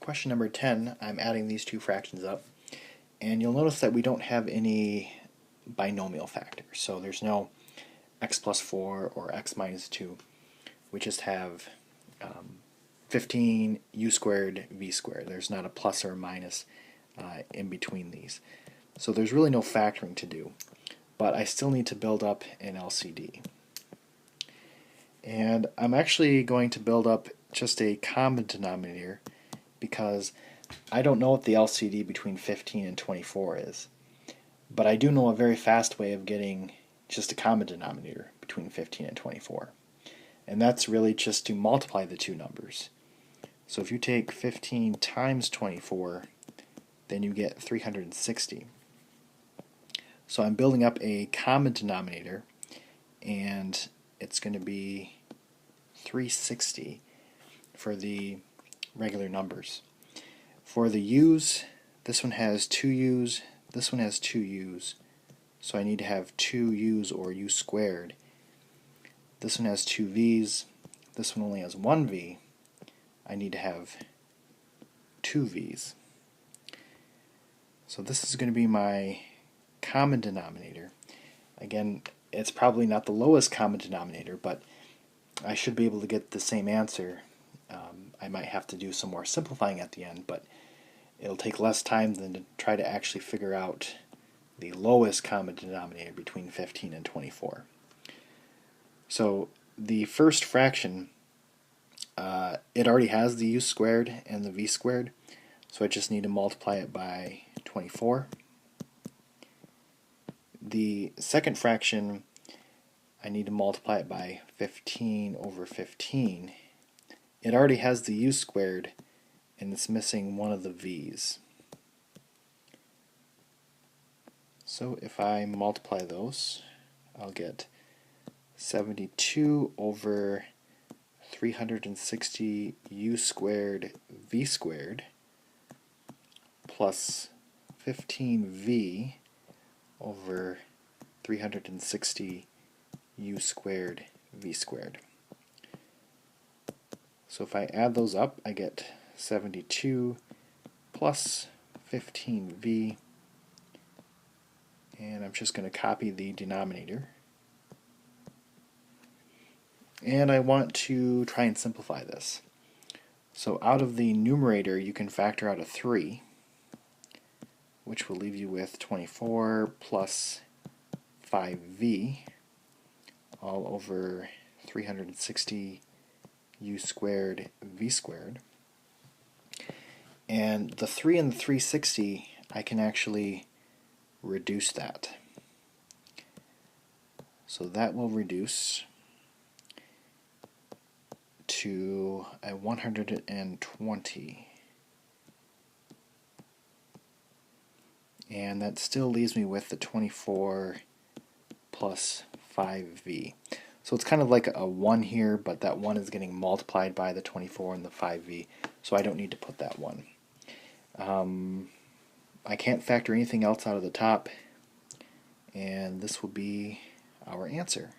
question number 10, I'm adding these two fractions up, and you'll notice that we don't have any binomial factors. So there's no x plus 4 or x minus 2. We just have 15 u squared v squared. There's not a plus or a minus in between these. So there's really no factoring to do, but I still need to build up an LCD. And I'm actually going to build up just a common denominator because I don't know what the LCD between 15 and 24 is. But I do know a very fast way of getting just a common denominator between 15 and 24. And that's really just to multiply the two numbers. So if you take 15 times 24, then you get 360. So I'm building up a common denominator, and it's going to be 360 for the regular numbers. For the u's, this one has 2 u's, this one has 2 u's, so I need to have 2 u's or u squared. This one has 2 v's, this one only has 1 v. I need to have 2 v's. So this is going to be my common denominator. Again, it's probably not the lowest common denominator, but I should be able to get the same answer. I might have to do some more simplifying at the end, but it'll take less time than to try to actually figure out the lowest common denominator between 15 and 24. So the first fraction, it already has the u squared and the v squared, so I just need to multiply it by 24. The second fraction, I need to multiply it by 15 over 15. It already has the u squared, and it's missing one of the v's. So if I multiply those, I'll get 72 over 360 u squared v squared plus 15v over 360 u squared v squared. So if I add those up, I get 72 plus 15v, and I'm just going to copy the denominator. And I want to try and simplify this. So out of the numerator, you can factor out a 3, which will leave you with 24 plus 5v all over 360 u squared v squared. And the 3 and the 360, I can actually reduce that. So that will reduce to a 120. And that still leaves me with the 24 plus 5v. So it's kind of like a 1 here, but that 1 is getting multiplied by the 24 and the 5v, so I don't need to put that 1. I can't factor anything else out of the top, and this will be our answer.